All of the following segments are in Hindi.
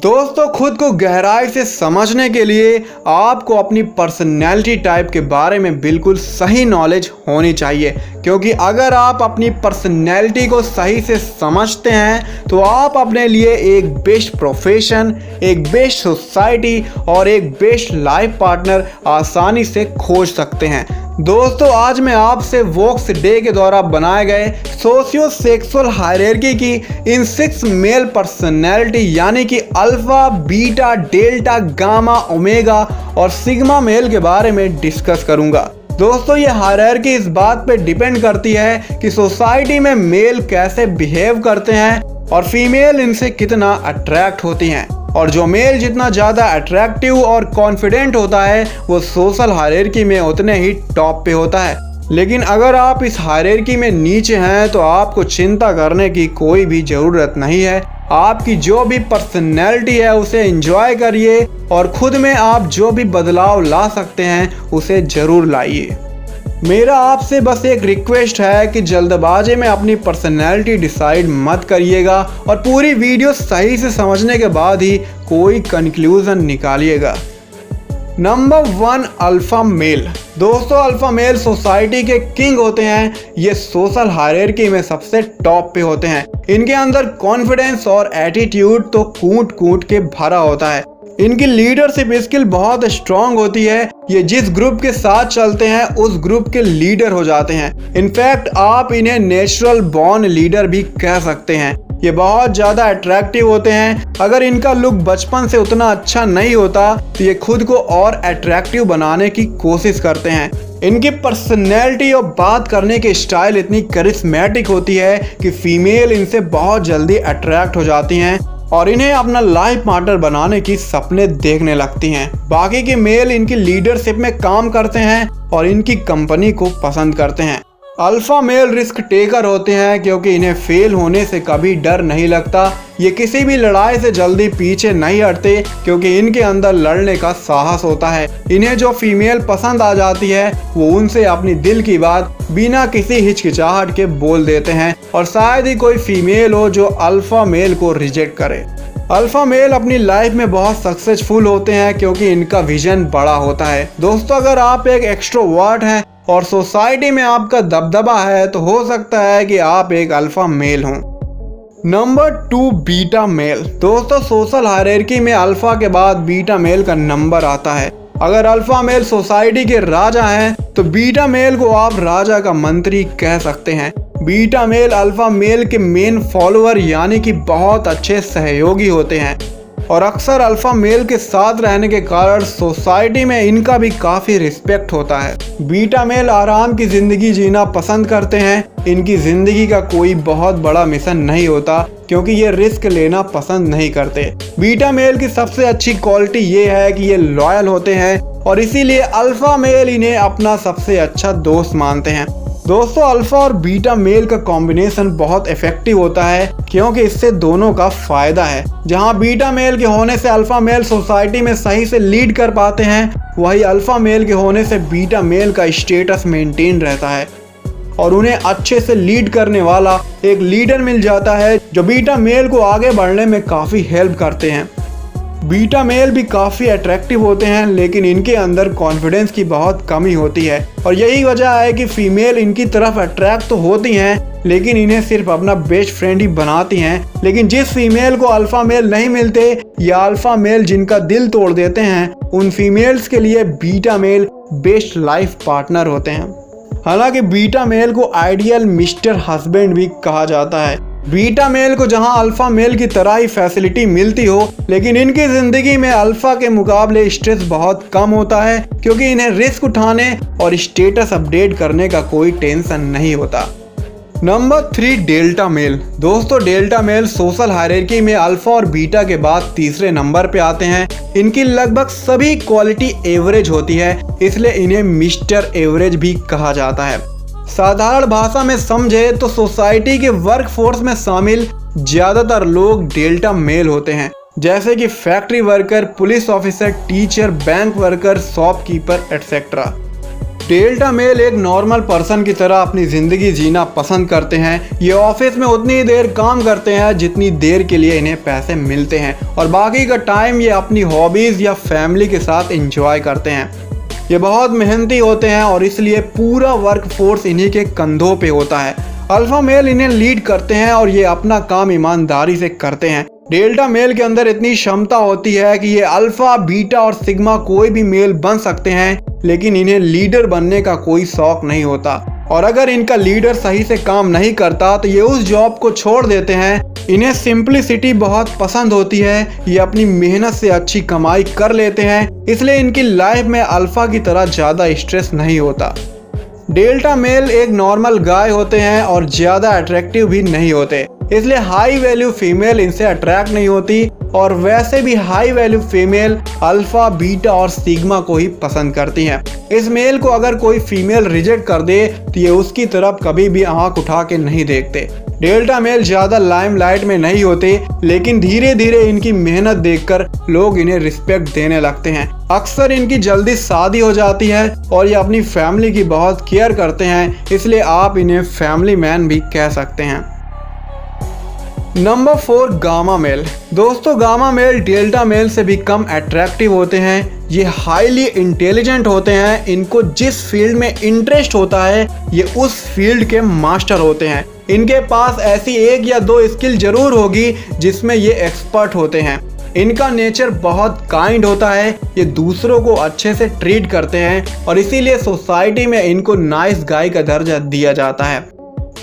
दोस्तों, खुद को गहराई से समझने के लिए आपको अपनी पर्सनैलिटी टाइप के बारे में बिल्कुल सही नॉलेज होनी चाहिए, क्योंकि अगर आप अपनी पर्सनैलिटी को सही से समझते हैं तो आप अपने लिए एक बेस्ट प्रोफेशन, एक बेस्ट सोसाइटी और एक बेस्ट लाइफ पार्टनर आसानी से खोज सकते हैं। दोस्तों, आज मैं आपसे वोक्स डे के द्वारा बनाए गए सोशियो सेक्सुअल हायरार्की की इन 6 मेल पर्सनैलिटी यानी कि alpha, beta, delta, gamma, omega और सिग्मा मेल के बारे में डिस्कस करूंगा। दोस्तों, ये हायरार्की इस बात पे डिपेंड करती है कि सोसाइटी में मेल कैसे बिहेव करते हैं और फीमेल इनसे कितना अट्रैक्ट होती हैं। और जो मेल जितना ज़्यादा अट्रैक्टिव और कॉन्फिडेंट होता है वो सोशल हायरार्की में उतने ही टॉप पे होता है। लेकिन अगर आप इस हायरार्की में नीचे हैं तो आपको चिंता करने की कोई भी ज़रूरत नहीं है। आपकी जो भी पर्सनैलिटी है उसे एंजॉय करिए और खुद में आप जो भी बदलाव ला सकते हैं उसे ज़रूर लाइए। मेरा आपसे बस एक रिक्वेस्ट है कि जल्दबाजी में अपनी पर्सनैलिटी डिसाइड मत करिएगा और पूरी वीडियो सही से समझने के बाद ही कोई कंक्लूजन निकालिएगा। Number 1, alpha male. दोस्तों, अल्फा मेल सोसाइटी के किंग होते हैं। ये सोशल हायरार्की में सबसे टॉप पे होते हैं। इनके अंदर कॉन्फिडेंस और एटीट्यूड तो कूट कूट के भरा होता है। इनकी लीडरशिप स्किल बहुत स्ट्रांग होती है। ये जिस ग्रुप के साथ चलते हैं उस ग्रुप के लीडर हो जाते हैं। इनफैक्ट आप इन्हें नेचुरल बॉर्न लीडर भी कह सकते हैं। ये बहुत ज़्यादा अट्रैक्टिव होते हैं। अगर इनका लुक बचपन से उतना अच्छा नहीं होता तो ये खुद को और अट्रैक्टिव बनाने की कोशिश करते हैं। इनकी पर्सनैलिटी और बात करने के स्टाइल इतनी करिश्मेटिक होती है कि फीमेल इनसे बहुत जल्दी अट्रैक्ट हो जाती हैं और इन्हें अपना लाइफ पार्टनर बनाने की सपने देखने लगती हैं। बाकी के मेल इनकी लीडरशिप में काम करते हैं और इनकी कंपनी को पसंद करते हैं। अल्फा मेल रिस्क टेकर होते हैं क्योंकि इन्हें फेल होने से कभी डर नहीं लगता। ये किसी भी लड़ाई से जल्दी पीछे नहीं हटते क्योंकि इनके अंदर लड़ने का साहस होता है। इन्हें जो फीमेल पसंद आ जाती है वो उनसे अपनी दिल की बात बिना किसी हिचकिचाहट के बोल देते हैं और शायद ही कोई फीमेल हो जो अल्फा मेल को रिजेक्ट करे। अल्फा मेल अपनी लाइफ में बहुत सक्सेसफुल होते हैं क्योंकि इनका विजन बड़ा होता है। दोस्तों, अगर आप एक एक्सट्रोवर्ट हैं और सोसाइटी में आपका दबदबा है तो हो सकता है कि आप एक अल्फा मेल हों। Number 2, beta male. दोस्तों, सोशल हायरार्की में अल्फा के बाद बीटा मेल का नंबर आता है। अगर अल्फा मेल सोसाइटी के राजा हैं तो बीटा मेल को आप राजा का मंत्री कह सकते हैं। बीटा मेल अल्फा मेल के मेन फॉलोअर यानी कि बहुत अच्छे सहयोगी होते हैं और अक्सर अल्फा मेल के साथ रहने के कारण सोसाइटी में इनका भी काफ़ी रिस्पेक्ट होता है। बीटा मेल आराम की ज़िंदगी जीना पसंद करते हैं। इनकी ज़िंदगी का कोई बहुत बड़ा मिशन नहीं होता क्योंकि ये रिस्क लेना पसंद नहीं करते। बीटा मेल की सबसे अच्छी क्वालिटी ये है कि ये लॉयल होते हैं और इसीलिए अल्फा मेल इन्हें अपना सबसे अच्छा दोस्त मानते हैं। दोस्तों, अल्फा और बीटा मेल का कॉम्बिनेशन बहुत इफेक्टिव होता है क्योंकि इससे दोनों का फायदा है। जहां बीटा मेल के होने से अल्फा मेल सोसाइटी में सही से लीड कर पाते हैं, वही अल्फा मेल के होने से बीटा मेल का स्टेटस मेंटेन रहता है और उन्हें अच्छे से लीड करने वाला एक लीडर मिल जाता है जो बीटा मेल को आगे बढ़ने में काफ़ी हेल्प करते हैं। बीटा मेल भी काफ़ी अट्रैक्टिव होते हैं लेकिन इनके अंदर कॉन्फिडेंस की बहुत कमी होती है और यही वजह है कि फीमेल इनकी तरफ अट्रैक्ट तो होती हैं लेकिन इन्हें सिर्फ अपना बेस्ट फ्रेंड ही बनाती हैं। लेकिन जिस फीमेल को अल्फा मेल नहीं मिलते या अल्फा मेल जिनका दिल तोड़ देते हैं, उन फीमेल्स के लिए beta male best life partner होते हैं। हालांकि बीटा मेल को आइडियल मिस्टर हस्बैंड भी कहा जाता है। बीटा मेल को जहां अल्फा मेल की तरह ही फैसिलिटी मिलती हो लेकिन इनकी ज़िंदगी में अल्फा के मुकाबले स्ट्रेस बहुत कम होता है क्योंकि इन्हें रिस्क उठाने और स्टेटस अपडेट करने का कोई टेंशन नहीं होता। Number 3, delta male. दोस्तों, डेल्टा मेल सोशल हायरार्की में अल्फा और बीटा के बाद तीसरे नंबर पे आते हैं। इनकी लगभग सभी क्वालिटी एवरेज होती है, इसलिए इन्हें मिस्टर एवरेज भी कहा जाता है। साधारण भाषा में समझे तो सोसाइटी के वर्क फोर्स में शामिल ज़्यादातर लोग डेल्टा मेल होते हैं, जैसे कि factory worker, police officer, teacher, bank worker, shopkeeper etcetera. Delta male एक नॉर्मल पर्सन की तरह अपनी ज़िंदगी जीना पसंद करते हैं। ये ऑफिस में उतनी ही देर काम करते हैं जितनी देर के लिए इन्हें पैसे मिलते हैं और बाकी का टाइम ये अपनी हॉबीज़ या फैमिली के साथ एंजॉय करते हैं। ये बहुत मेहनती होते हैं और इसलिए पूरा वर्क फोर्स इन्हीं के कंधों पे होता है। अल्फा मेल इन्हें लीड करते हैं और ये अपना काम ईमानदारी से करते हैं। डेल्टा मेल के अंदर इतनी क्षमता होती है कि ये अल्फा, बीटा और सिग्मा कोई भी मेल बन सकते हैं, लेकिन इन्हें लीडर बनने का कोई शौक नहीं होता। और अगर इनका लीडर सही से काम नहीं करता तो ये उस जॉब को छोड़ देते हैं। इन्हें सिंप्लिसिटी बहुत पसंद होती है। ये अपनी मेहनत से अच्छी कमाई कर लेते हैं, इसलिए इनकी लाइफ में अल्फा की तरह ज़्यादा स्ट्रेस नहीं होता। डेल्टा मेल एक नॉर्मल गाय होते हैं और ज़्यादा अट्रैक्टिव भी नहीं होते, इसलिए हाई वैल्यू फीमेल इनसे अट्रैक्ट नहीं होती। और वैसे भी high value female alpha, beta और सिग्मा को ही पसंद करती हैं। इस मेल को अगर कोई फीमेल रिजेक्ट कर दे तो ये उसकी तरफ कभी भी आंख उठा के नहीं देखते। डेल्टा मेल ज़्यादा लाइमलाइट में नहीं होते, लेकिन धीरे धीरे इनकी मेहनत देखकर लोग इन्हें रिस्पेक्ट देने लगते हैं। अक्सर इनकी जल्दी शादी हो जाती है और ये अपनी फैमिली की बहुत केयर करते हैं, इसलिए आप इन्हें फैमिली मैन भी कह सकते हैं। Number 4, gamma male. दोस्तों, गामा मेल डेल्टा मेल से भी कम अट्रैक्टिव होते हैं। ये हाईली इंटेलिजेंट होते हैं। इनको जिस फील्ड में इंटरेस्ट होता है ये उस फील्ड के मास्टर होते हैं। इनके पास ऐसी 1 या 2 स्किल जरूर होगी जिसमें ये एक्सपर्ट होते हैं। इनका नेचर बहुत काइंड होता है। ये दूसरों को अच्छे से ट्रीट करते हैं और इसीलिए सोसाइटी में इनको नाइस गाय का दर्जा दिया जाता है।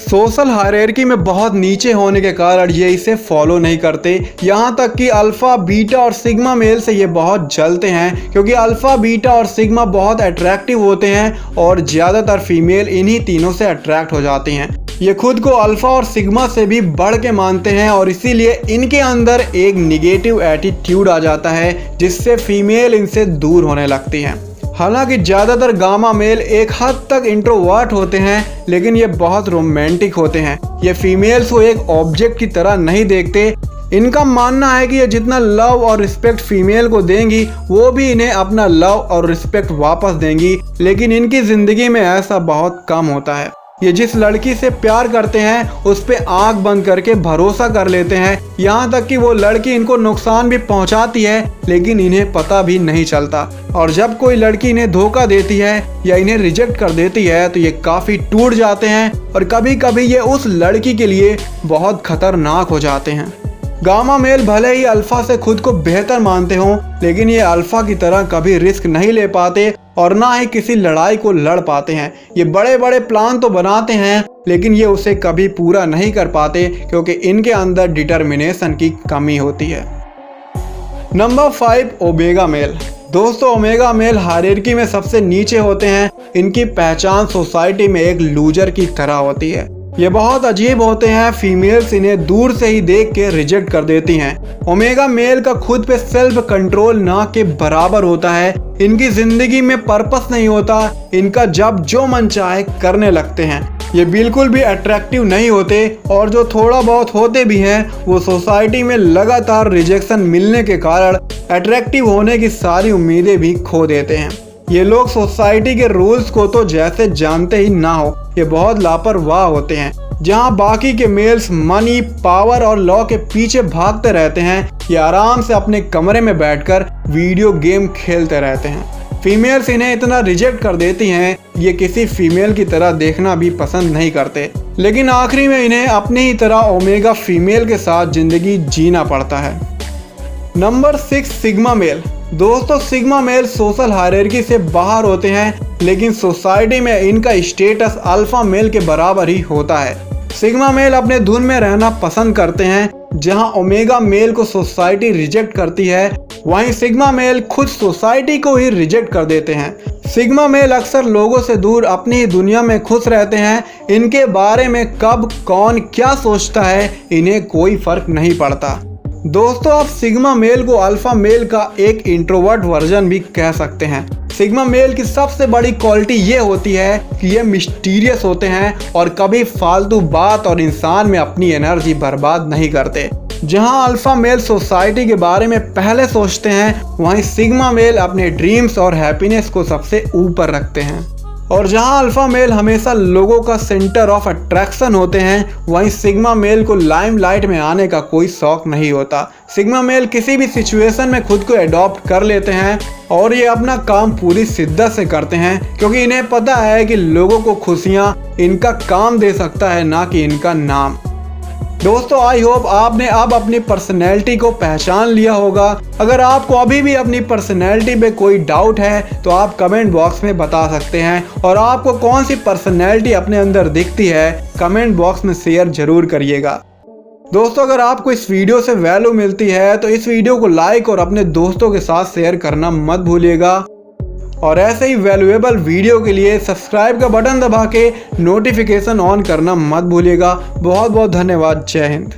सोशल हायरार्की में बहुत नीचे होने के कारण ये इसे फॉलो नहीं करते। यहाँ तक कि अल्फ़ा, बीटा और सिग्मा मेल से ये बहुत जलते हैं, क्योंकि अल्फ़ा, बीटा और सिग्मा बहुत अट्रैक्टिव होते हैं और ज़्यादातर फीमेल इन्हीं तीनों से अट्रैक्ट हो जाती हैं। ये खुद को अल्फ़ा और सिग्मा से भी बढ़ के मानते हैं और इसीलिए इनके अंदर एक निगेटिव एटीट्यूड आ जाता है, जिससे फीमेल इनसे दूर होने लगती हैं। हालांकि ज़्यादातर गामा मेल एक हद तक इंट्रोवर्ट होते हैं, लेकिन ये बहुत रोमांटिक होते हैं। ये फीमेल्स को एक ऑब्जेक्ट की तरह नहीं देखते। इनका मानना है कि ये जितना लव और रिस्पेक्ट फीमेल को देंगी, वो भी इन्हें अपना लव और रिस्पेक्ट वापस देंगी, लेकिन इनकी ज़िंदगी में ऐसा बहुत कम होता है। ये जिस लड़की से प्यार करते हैं उस पे आंख बंद करके भरोसा कर लेते हैं, यहाँ तक कि वो लड़की इनको नुकसान भी पहुँचाती है, लेकिन इन्हें पता भी नहीं चलता। और जब कोई लड़की इन्हें धोखा देती है या इन्हें रिजेक्ट कर देती है तो ये काफ़ी टूट जाते हैं और कभी कभी ये उस लड़की के लिए बहुत खतरनाक हो जाते हैं। गामा मेल भले ही अल्फ़ा से खुद को बेहतर मानते हों, लेकिन ये अल्फ़ा की तरह कभी रिस्क नहीं ले पाते और ना ही किसी लड़ाई को लड़ पाते हैं। ये बड़े बड़े प्लान तो बनाते हैं, लेकिन ये उसे कभी पूरा नहीं कर पाते, क्योंकि इनके अंदर डिटर्मिनेशन की कमी होती है। Number 5, omega male. दोस्तों, ओमेगा मेल हायरार्की में सबसे नीचे होते हैं। इनकी पहचान सोसाइटी में एक लूजर की तरह होती है। ये बहुत अजीब होते हैं। फीमेल्स इन्हें दूर से ही देख के रिजेक्ट कर देती हैं। ओमेगा मेल का खुद पे सेल्फ कंट्रोल ना के बराबर होता है। इनकी जिंदगी में पर्पस नहीं होता। इनका जब जो मन चाहे करने लगते हैं। ये बिल्कुल भी अट्रैक्टिव नहीं होते और जो थोड़ा बहुत होते भी हैं वो सोसाइटी में लगातार रिजेक्शन मिलने के कारण अट्रैक्टिव होने की सारी उम्मीदें भी खो देते हैं। ये लोग सोसाइटी के रूल्स को तो जैसे जानते ही ना हो। ये बहुत लापरवाह होते हैं। जहां बाकी के मेल्स मनी, पावर और लॉ के पीछे भागते रहते हैं, ये आराम से अपने कमरे में बैठकर वीडियो गेम खेलते रहते हैं। फीमेल्स इन्हें इतना रिजेक्ट कर देती हैं, ये किसी फीमेल की तरह देखना भी पसंद नहीं करते, लेकिन आखिरी में इन्हें अपनी ही तरह ओमेगा फीमेल के साथ जिंदगी जीना पड़ता है। Number 6, sigma male. दोस्तों, सिग्मा मेल सोशल हायरार्की से बाहर होते हैं, लेकिन सोसाइटी में इनका स्टेटस अल्फा मेल के बराबर ही होता है। सिग्मा मेल अपने धुन में रहना पसंद करते हैं। जहां ओमेगा मेल को सोसाइटी रिजेक्ट करती है, वहीं सिग्मा मेल खुद सोसाइटी को ही रिजेक्ट कर देते हैं। सिग्मा मेल अक्सर लोगों से दूर अपनी ही दुनिया में खुश रहते हैं। इनके बारे में कब कौन क्या सोचता है इन्हें कोई फर्क नहीं पड़ता। दोस्तों, आप सिग्मा मेल को अल्फा मेल का एक इंट्रोवर्ट वर्जन भी कह सकते हैं। सिग्मा मेल की सबसे बड़ी क्वालिटी ये होती है कि ये मिस्टीरियस होते हैं और कभी फालतू बात और इंसान में अपनी एनर्जी बर्बाद नहीं करते। जहां अल्फा मेल सोसाइटी के बारे में पहले सोचते हैं, वहीं सिग्मा मेल अपने ड्रीम्स और हैप्पीनेस को सबसे ऊपर रखते हैं। और जहां अल्फा मेल हमेशा लोगों का सेंटर ऑफ अट्रैक्शन होते हैं, वहीं सिग्मा मेल को लाइमलाइट में आने का कोई शौक नहीं होता। सिग्मा मेल किसी भी सिचुएशन में खुद को एडॉप्ट कर लेते हैं और ये अपना काम पूरी शिद्दत से करते हैं, क्योंकि इन्हें पता है कि लोगों को खुशियां इनका काम दे सकता है, ना कि इनका नाम। दोस्तों, आई होप आपने अब अपनी पर्सनैलिटी को पहचान लिया होगा। अगर आपको अभी भी अपनी पर्सनैलिटी पे कोई डाउट है तो आप कमेंट बॉक्स में बता सकते हैं, और आपको कौन सी पर्सनैलिटी अपने अंदर दिखती है कमेंट बॉक्स में शेयर जरूर करिएगा। दोस्तों, अगर आपको इस वीडियो से वैल्यू मिलती है तो इस वीडियो को लाइक और अपने दोस्तों के साथ शेयर करना मत भूलिएगा, और ऐसे ही वैल्यूएबल वीडियो के लिए सब्सक्राइब का बटन दबा के नोटिफिकेशन ऑन करना मत भूलिएगा। बहुत बहुत धन्यवाद। जय हिंद।